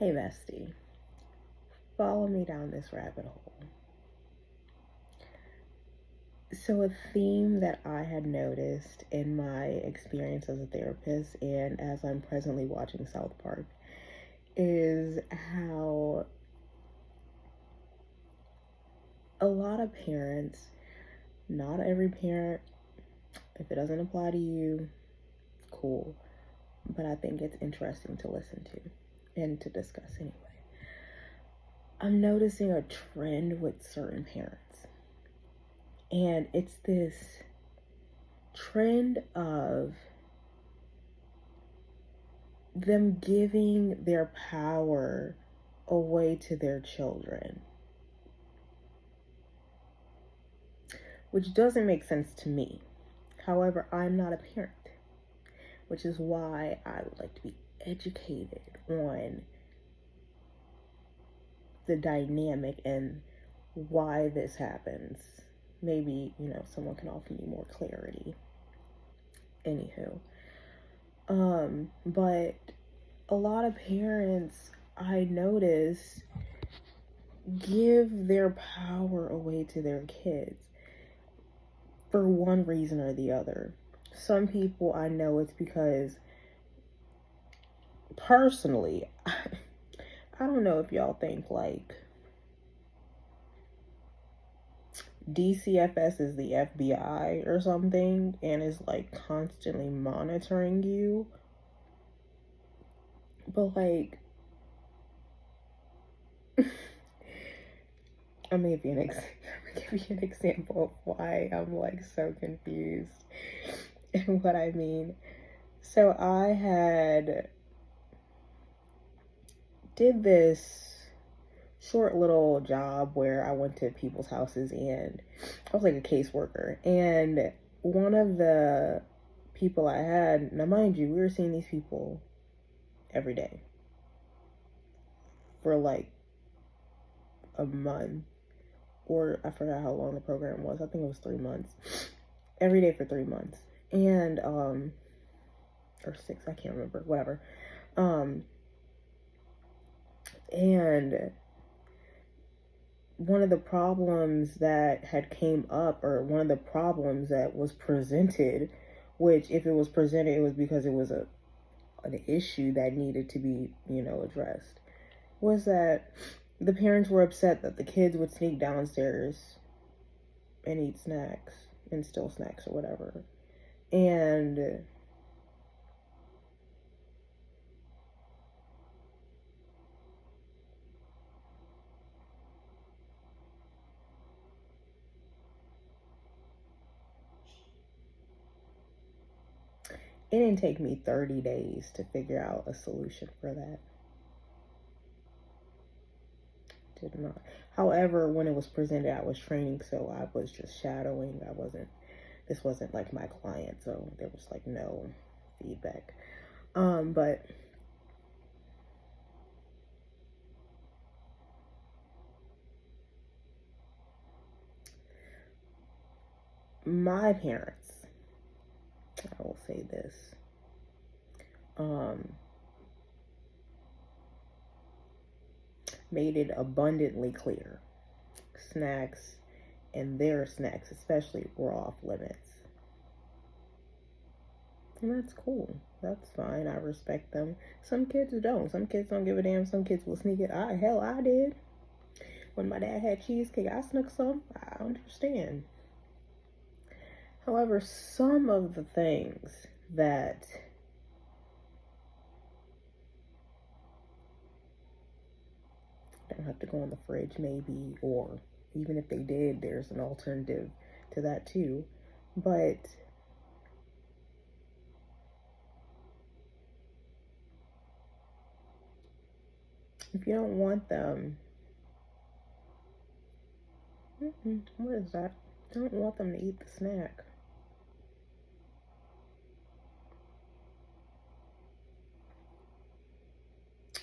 Hey, bestie, follow me down this rabbit hole. So, a theme that I had noticed in my experience as a therapist and as I'm presently watching South Park is how a lot of parents, not every parent, if it doesn't apply to you, cool, but I think it's interesting to listen to and to discuss anyway. I'm noticing a trend with certain parents, and it's this trend of them giving their power away to their children, which doesn't make sense to me. However, I'm not a parent, which is why I would like to be educated on the dynamic and why this happens. Maybe, someone can offer me more clarity. Anywho. But a lot of parents I notice give their power away to their kids for one reason or the other. Some people I know it's because personally, I don't know if y'all think like DCFS is the FBI or something and is like constantly monitoring you. But like, I'm gonna give you an example of why I'm like so confused and what I mean. So I did this short little job where I went to people's houses and I was like a caseworker. And one of the people I had, now mind you, we were seeing these people every day for like a month, or I forgot how long the program was. I think it was 3 months. Every day for 3 months. And or 6, I can't remember, whatever. And one of the problems that had came up, or one of the problems that was presented, which if it was presented, it was because it was an issue that needed to be, addressed, was that the parents were upset that the kids would sneak downstairs and eat snacks and steal snacks or whatever. And it didn't take me 30 days to figure out a solution for that. Did not. However, when it was presented, I was training, so I was just shadowing. This wasn't like my client, so there was like no feedback. But my parents, I will say this, made it abundantly clear. Snacks, and their snacks especially, were off limits. And that's cool. That's fine. I respect them. Some kids don't. Some kids don't give a damn. Some kids will sneak it. I did. When my dad had cheesecake, I snuck some. I understand. However, some of the things that don't have to go in the fridge, maybe, or even if they did, there's an alternative to that too. But if you don't want them, what is that? Don't want them to eat the snack.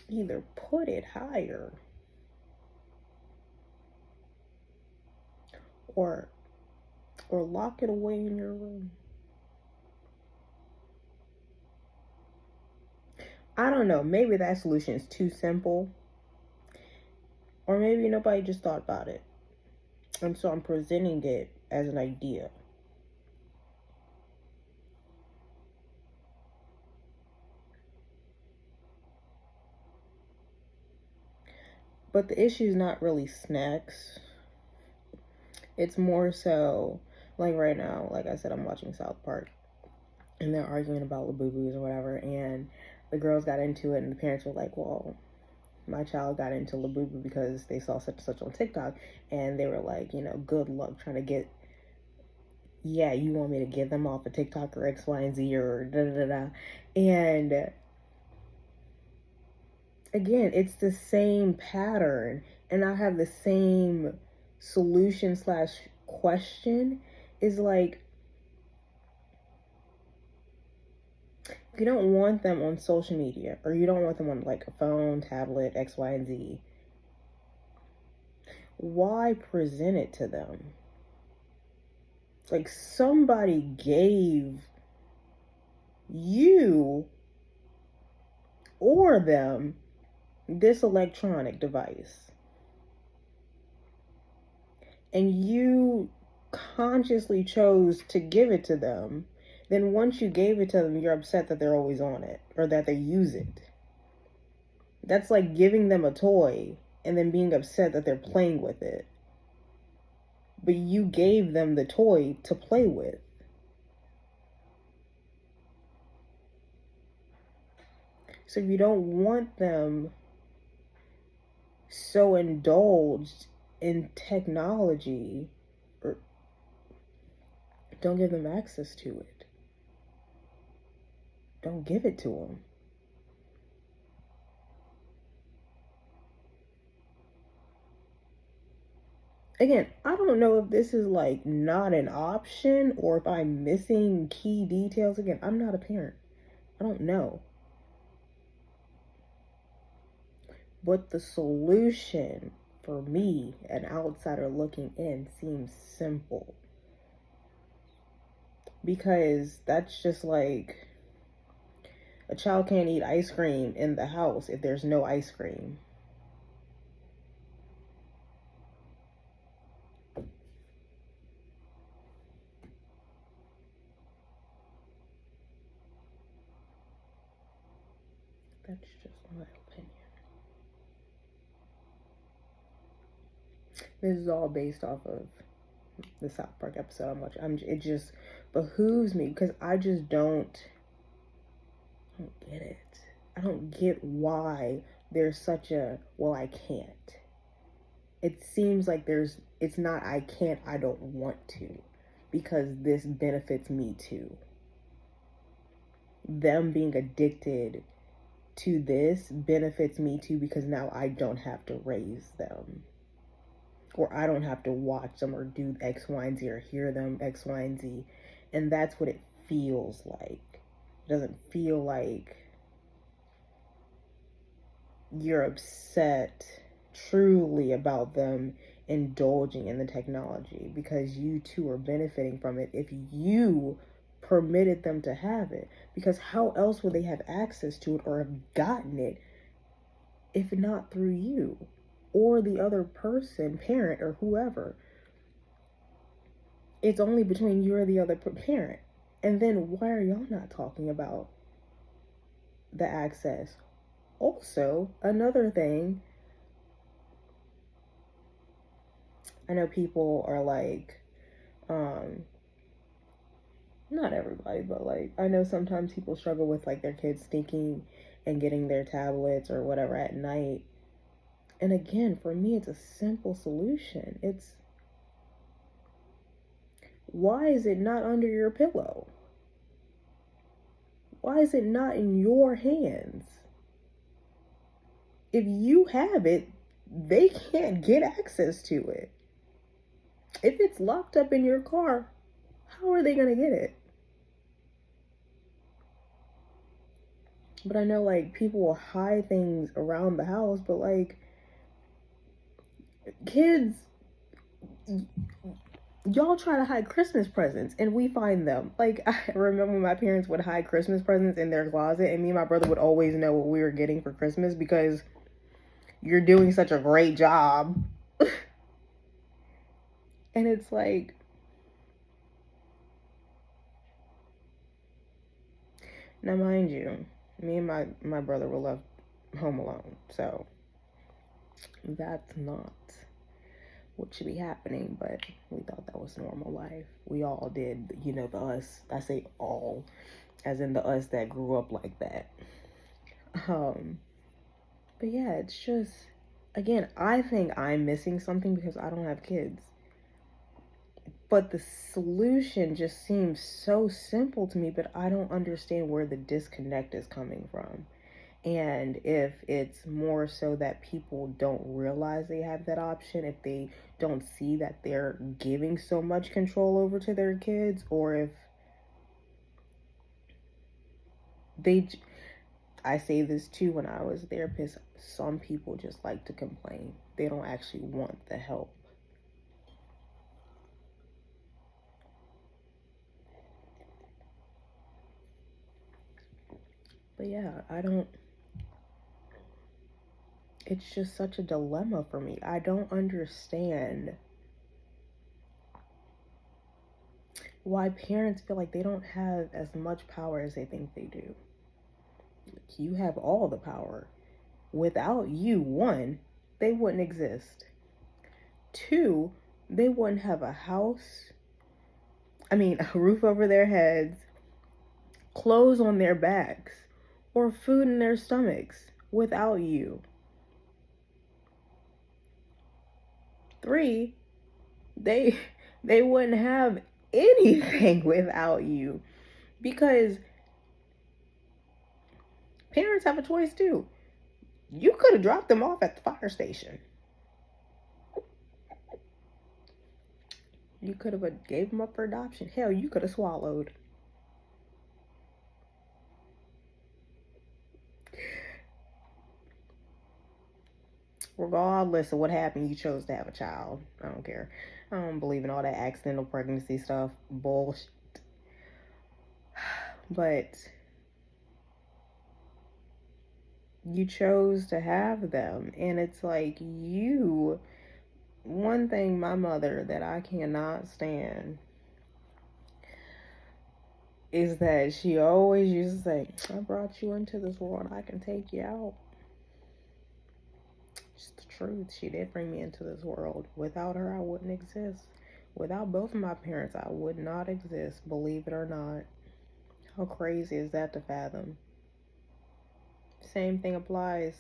Either put it higher or lock it away in your room. I don't know. Maybe that solution is too simple. Or maybe nobody just thought about it. And so I'm presenting it as an idea. But the issue is not really snacks. It's more so, like right now, like I said, I'm watching South Park. And they're arguing about Labubu's or whatever. And the girls got into it, and the parents were like, well, my child got into Labubu because they saw such and such on TikTok. And they were like, good luck trying to get, yeah, you want me to get them off of TikTok or X, Y, and Z or da da da da. And again, it's the same pattern, and I have the same solution slash question. Is like, if you don't want them on social media, or you don't want them on like a phone, tablet, X, Y, and Z, why present it to them? Like, somebody gave you or them this electronic device, and you consciously chose to give it to them. Then once you gave it to them, you're upset that they're always on it or that they use it. That's like giving them a toy and then being upset that they're playing with it. But you gave them the toy to play with. So if you don't want them so indulged in technology, or don't give them access to it. Don't give it to them. Again, I don't know if this is like not an option or if I'm missing key details. Again, I'm not a parent. I don't know. But the solution for me, an outsider looking in, seems simple. Because that's just like, a child can't eat ice cream in the house if there's no ice cream. That's just my opinion. This is all based off of the South Park episode I'm watching. It just behooves me because I just don't get it. I don't get why there's such a, well, I can't. It seems like it's not I can't, I don't want to, because this benefits me too. Them being addicted to this benefits me too, because now I don't have to raise them. Or I don't have to watch them or do X, Y, and Z or hear them X, Y, and Z. And that's what it feels like. It doesn't feel like you're upset truly about them indulging in the technology, because you too are benefiting from it if you permitted them to have it. Because how else would they have access to it or have gotten it if not through you or the other person, parent or whoever? It's only between you or the other parent. And then why are y'all not talking about the access? Also, another thing, I know people are like, not everybody, but like, I know sometimes people struggle with like their kids sneaking and getting their tablets or whatever at night. And again, for me, it's a simple solution. It's, why is it not under your pillow? Why is it not in your hands? If you have it, they can't get access to it. If it's locked up in your car, how are they going to get it? But I know like people will hide things around the house, but like kids, y'all try to hide Christmas presents and we find them. Like, I remember my parents would hide Christmas presents in their closet, and me and my brother would always know what we were getting for Christmas because you're doing such a great job. And it's like, now mind you, me and my brother were left home alone, so that's not what should be happening, but we thought that was normal life. We all did, the us, I say all, as in the us that grew up like that. um but yeah, it's just, again, I think I'm missing something because I don't have kids, but the solution just seems so simple to me, but I don't understand where the disconnect is coming from. And if it's more so that people don't realize they have that option, if they don't see that they're giving so much control over to their kids, or if they, I say this too when I was a therapist, some people just like to complain. They don't actually want the help. But yeah, it's just such a dilemma for me. I don't understand why parents feel like they don't have as much power as they think they do. You have all the power. Without you, one, they wouldn't exist. Two, they wouldn't have a house, a roof over their heads, clothes on their backs, or food in their stomachs without you. Three, they they wouldn't have anything without you, because parents have a choice too. You could have dropped them off at the fire station. You could have gave them up for adoption. Hell, you could have swallowed. Regardless of what happened, you chose to have a child. I don't care. I don't believe in all that accidental pregnancy stuff. Bullshit. But you chose to have them. And it's like, one thing my mother that I cannot stand is that she always used to say, I brought you into this world, I can take you out. It's the truth. She did bring me into this world. Without her, I wouldn't exist. Without both of my parents, I would not exist, believe it or not. How crazy is that to fathom? Same thing applies.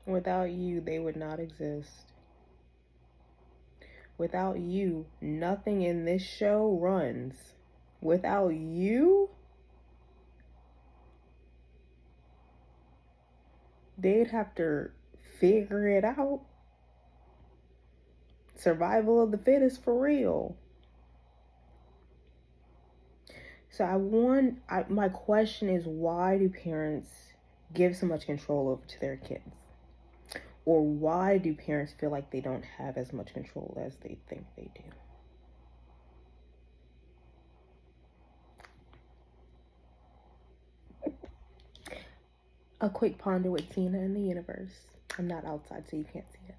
Without you, they would not exist. Without you, nothing in this show runs. Without you, they'd have to figure it out. Survival of the fittest for real. So my question is, why do parents give so much control over to their kids? Or why do parents feel like they don't have as much control as they think they do? A quick ponder with Tina in the universe. I'm not outside, so you can't see